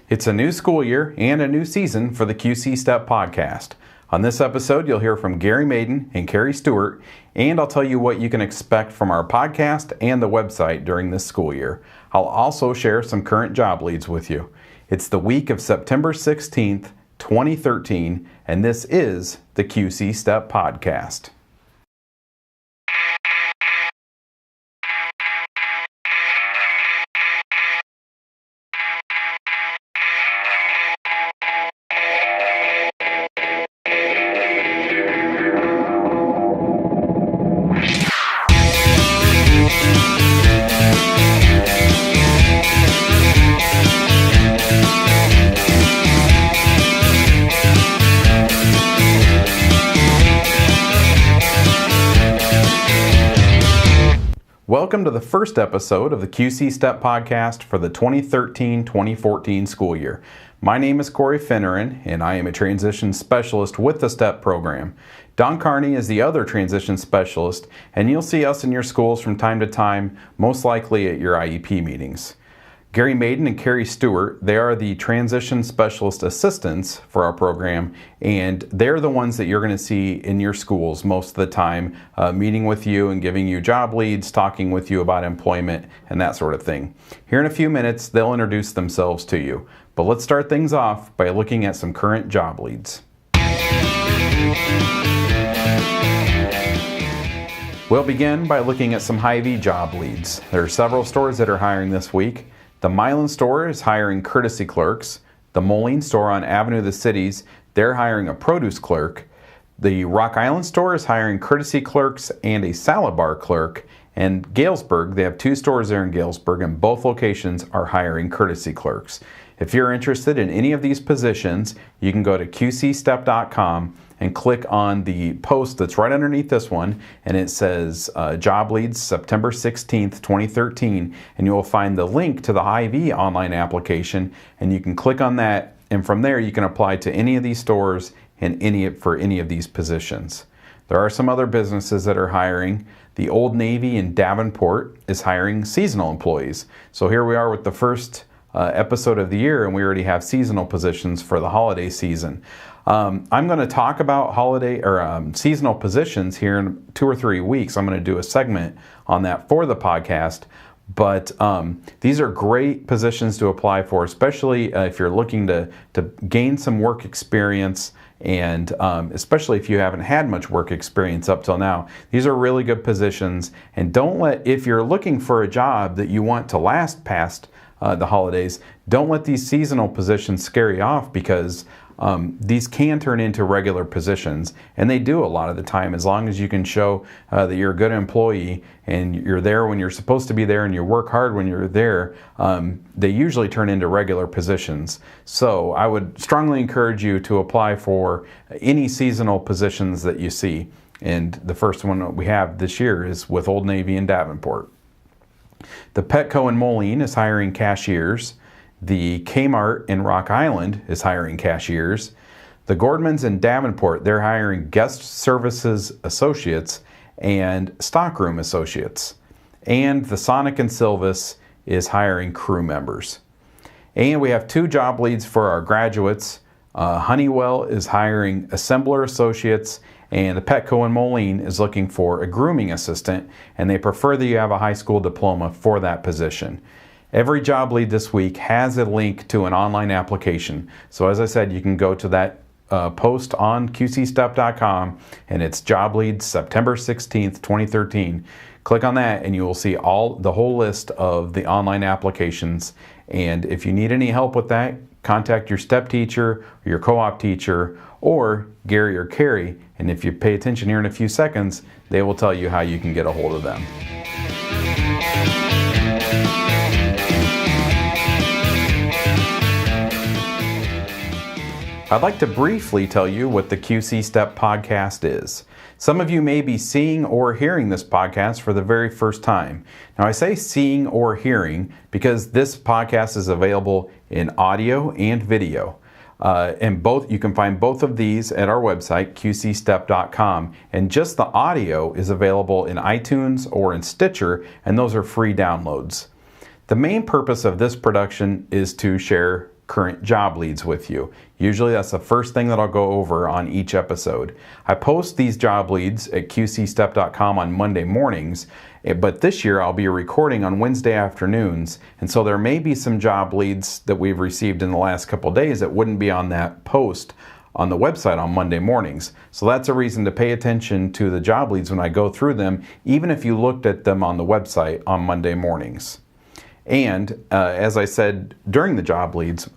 It's a new school year and a new season for the QC Step podcast. On this episode, you'll hear from Gerry Maiden and Kerri Stewart, and I'll tell you what you can expect from our podcast and the website during this school year. I'll also share some current job leads with you. It's the week of September 16th, 2013, and this is the QC Step podcast. Welcome to the first episode of the QC Step podcast for the 2013-2014 school year. My name is Corey Finneran, and I am a transition specialist with the STEP program. Don Carney is the other transition specialist, and you'll see us in your schools from time to time, most likely at your IEP meetings. Gerry Maiden and Kerri Stewart, they are the transition specialist assistants for our program, and they're the ones that you're going to see in your schools most of the time, meeting with you and giving you job leads, talking with you about employment and that sort of thing. Here in a few minutes, they'll introduce themselves to you. But let's start things off by looking at some current job leads. We'll begin by looking at some Hy-Vee job leads. There are several stores that are hiring this week. The Milan store is hiring courtesy clerks. The Moline store on Avenue of the Cities, they're hiring a produce clerk. The Rock Island store is hiring courtesy clerks and a salad bar clerk. And Galesburg, they have two stores there in Galesburg, and both locations are hiring courtesy clerks. If you're interested in any of these positions, you can go to qcstep.com and click on the post that's right underneath this one, and it says Job Leads September 16th, 2013, and you will find the link to the Hy-Vee online application, and you can click on that, and from there you can apply to any of these stores and for any of these positions. There are some other businesses that are hiring. The Old Navy in Davenport is hiring seasonal employees. So here we are with the first episode of the year, and we already have seasonal positions for the holiday season. I'm going to talk about seasonal positions here in 2 or 3 weeks. I'm going to do a segment on that for the podcast. But these are great positions to apply for, especially if you're looking to gain some work experience, and especially if you haven't had much work experience up till now. These are really good positions, and if you're looking for a job that you want to last past the holidays, don't let these seasonal positions scare you off, because these can turn into regular positions, and they do a lot of the time, as long as you can show that you're a good employee and you're there when you're supposed to be there and you work hard when you're there. They usually turn into regular positions. So I would strongly encourage you to apply for any seasonal positions that you see. And the first one that we have this year is with Old Navy in Davenport. The Petco in Moline is hiring cashiers. The Kmart in Rock Island is hiring cashiers. The Gordmans in Davenport, they're hiring guest services associates and stockroom associates. And the Sonic in Silvis is hiring crew members. And we have 2 job leads for our graduates. Honeywell is hiring assembler associates, and the Petco in Moline is looking for a grooming assistant, and they prefer that you have a high school diploma for that position. Every job lead this week has a link to an online application. So as I said, you can go to that post on qcstep.com, and it's Job Leads September 16th, 2013. Click on that and you will see the whole list of the online applications. And if you need any help with that, contact your STEP teacher or your co-op teacher or Gerry or Kerri. And if you pay attention here in a few seconds, they will tell you how you can get a hold of them. I'd like to briefly tell you what the QC Step podcast is. Some of you may be seeing or hearing this podcast for the very first time. Now, I say seeing or hearing because this podcast is available in audio and video. And you can find both of these at our website, qcstep.com. And just the audio is available in iTunes or in Stitcher, and those are free downloads. The main purpose of this production is to share current job leads with you. Usually that's the first thing that I'll go over on each episode. I post these job leads at qcstep.com on Monday mornings, but this year I'll be recording on Wednesday afternoons, and so there may be some job leads that we've received in the last couple days that wouldn't be on that post on the website on Monday mornings. So that's a reason to pay attention to the job leads when I go through them, even if you looked at them on the website on Monday mornings. And as I said during the job leads,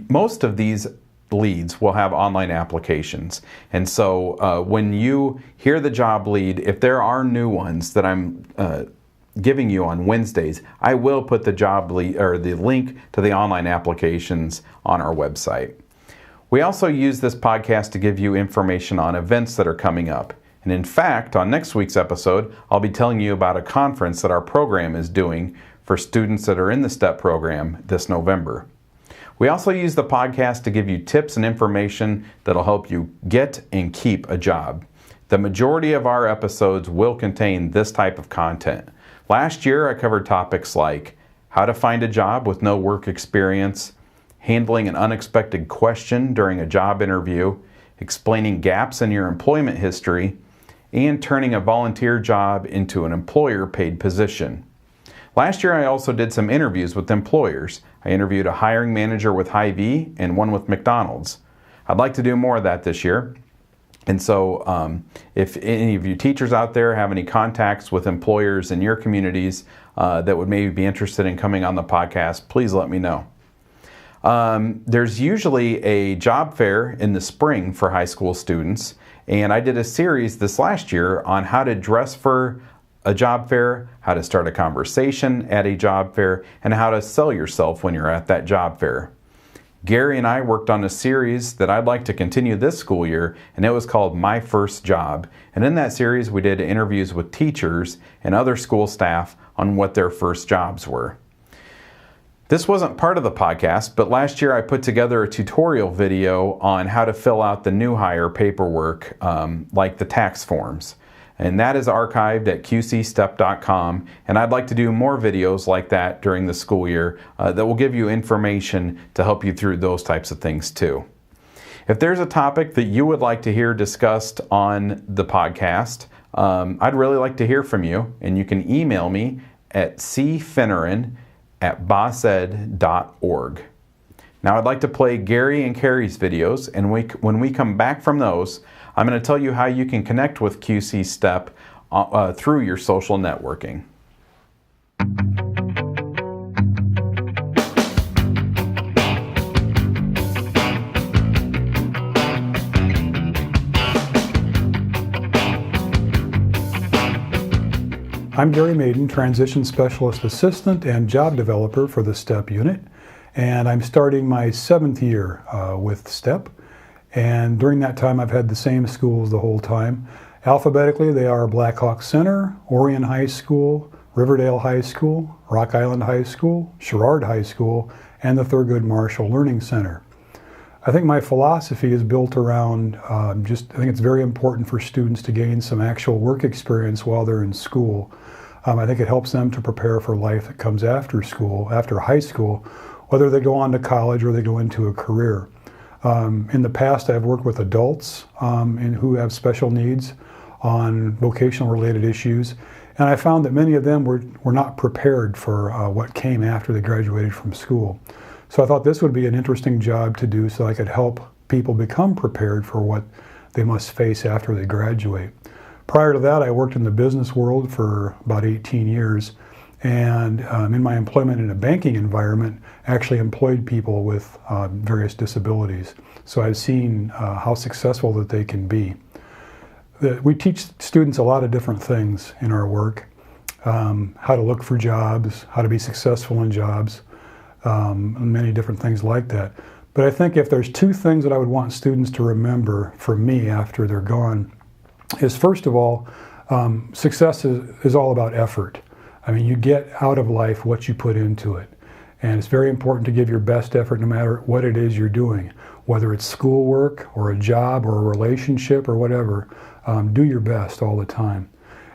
most of these leads will have online applications. And so when you hear the job lead, if there are new ones that I'm giving you on Wednesdays, I will put the job lead or the link to the online applications on our website. We also use this podcast to give you information on events that are coming up. And in fact, on next week's episode, I'll be telling you about a conference that our program is doing for students that are in the STEP program this November. We also use the podcast to give you tips and information that'll help you get and keep a job. The majority of our episodes will contain this type of content. Last year, I covered topics like how to find a job with no work experience, handling an unexpected question during a job interview, explaining gaps in your employment history, and turning a volunteer job into an employer-paid position. Last year, I also did some interviews with employers. I interviewed a hiring manager with Hy-Vee and one with McDonald's. I'd like to do more of that this year. And so if any of you teachers out there have any contacts with employers in your communities that would maybe be interested in coming on the podcast, please let me know. There's usually a job fair in the spring for high school students, and I did a series this last year on how to dress for a job fair, how to start a conversation at a job fair, and how to sell yourself when you're at that job fair. Gary and I worked on a series that I'd like to continue this school year, and it was called My First Job. And in that series, we did interviews with teachers and other school staff on what their first jobs were. This wasn't part of the podcast, but last year I put together a tutorial video on how to fill out the new hire paperwork, like the tax forms. And that is archived at qcstep.com, and I'd like to do more videos like that during the school year that will give you information to help you through those types of things too. If there's a topic that you would like to hear discussed on the podcast, I'd really like to hear from you, and you can email me at cfinneran@bossed.org. Now I'd like to play Gerry and Kerri's videos, and when we come back from those, I'm going to tell you how you can connect with QC STEP through your social networking. I'm Gerry Maiden, Transition Specialist Assistant and Job Developer for the STEP unit, and I'm starting my 7th year with STEP. And during that time, I've had the same schools the whole time. Alphabetically, they are Blackhawk Center, Orion High School, Riverdale High School, Rock Island High School, Sherrard High School, and the Thurgood Marshall Learning Center. I think my philosophy is built around I think it's very important for students to gain some actual work experience while they're in school. I think it helps them to prepare for life that comes after school, after high school, whether they go on to college or they go into a career. In the past, I've worked with adults who have special needs on vocational related issues, and I found that many of them were not prepared for what came after they graduated from school. So I thought this would be an interesting job to do so I could help people become prepared for what they must face after they graduate. Prior to that, I worked in the business world for about 18 years, and in my employment in a banking environment, actually employed people with various disabilities. So I've seen how successful that they can be. We teach students a lot of different things in our work, how to look for jobs, how to be successful in jobs, and many different things like that. But I think if there's 2 things that I would want students to remember from me after they're gone, is first of all, success is all about effort. I mean, you get out of life what you put into it. And it's very important to give your best effort no matter what it is you're doing, whether it's schoolwork or a job or a relationship or whatever. Do your best all the time.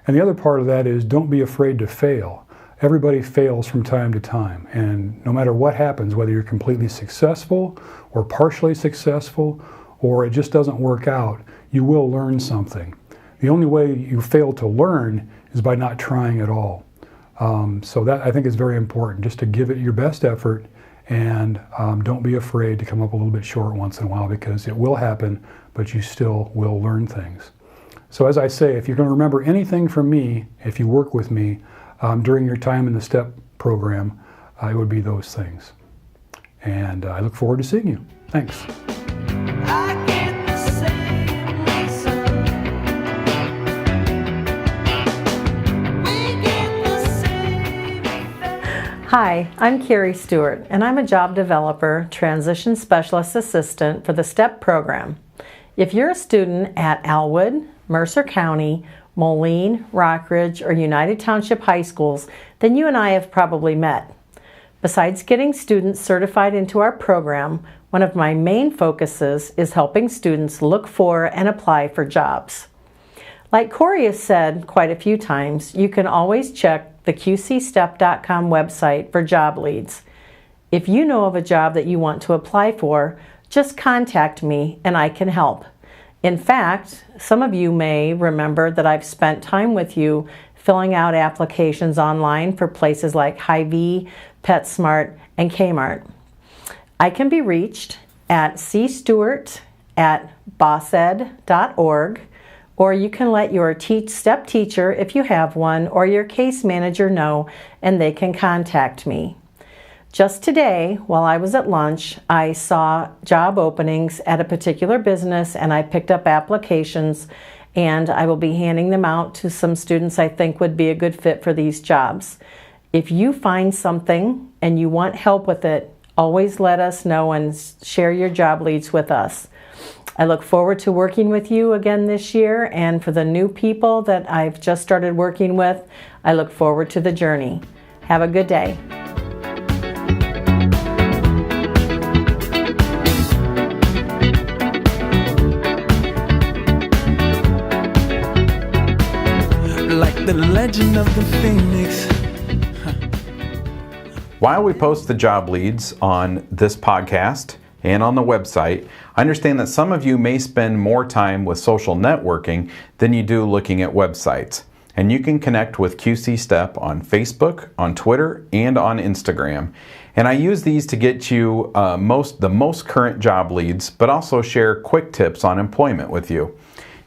And the other part of that is don't be afraid to fail. Everybody fails from time to time, and no matter what happens, whether you're completely successful or partially successful or it just doesn't work out, you will learn something. The only way you fail to learn is by not trying at all. So that, I think, is very important, just to give it your best effort, and don't be afraid to come up a little bit short once in a while, because it will happen, but you still will learn things. So as I say, if you're going to remember anything from me, if you work with me during your time in the STEP program, it would be those things. And I look forward to seeing you. Thanks. Hi, I'm Kerri Stewart, and I'm a job developer, transition specialist assistant for the STEP program. If you're a student at Alwood, Mercer County, Moline, Rockridge, or United Township High Schools, then you and I have probably met. Besides getting students certified into our program, one of my main focuses is helping students look for and apply for jobs. Like Corey has said quite a few times, you can always check the qcstep.com website for job leads. If you know of a job that you want to apply for, just contact me and I can help. In fact, some of you may remember that I've spent time with you filling out applications online for places like Hy-Vee, PetSmart, and Kmart. I can be reached at cstewart@bossed.org, or you can let your STEP teacher, if you have one, or your case manager know, and they can contact me. Just today, while I was at lunch, I saw job openings at a particular business, and I picked up applications, and I will be handing them out to some students I think would be a good fit for these jobs. If you find something and you want help with it, always let us know and share your job leads with us. I look forward to working with you again this year, and for the new people that I've just started working with, I look forward to the journey. Have a good day. Like the legend of the phoenix. While we post the job leads on this podcast and on the website, I understand that some of you may spend more time with social networking than you do looking at websites. And you can connect with QC STEP on Facebook, on Twitter, and on Instagram. And I use these to get you the most current job leads, but also share quick tips on employment with you.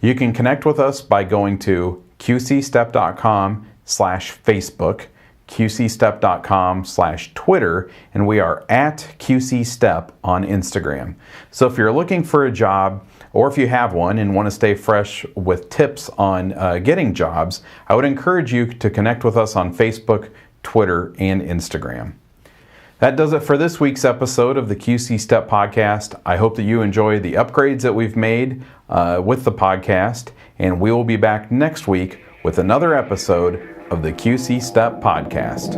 You can connect with us by going to qcstep.com/Facebook, qcstep.com/Twitter, and we are at QCStep on Instagram. So if you're looking for a job, or if you have one and want to stay fresh with tips on getting jobs, I would encourage you to connect with us on Facebook, Twitter, and Instagram. That does it for this week's episode of the QC Step Podcast. I hope that you enjoy the upgrades that we've made with the podcast, and we will be back next week with another episode of the QC Step Podcast.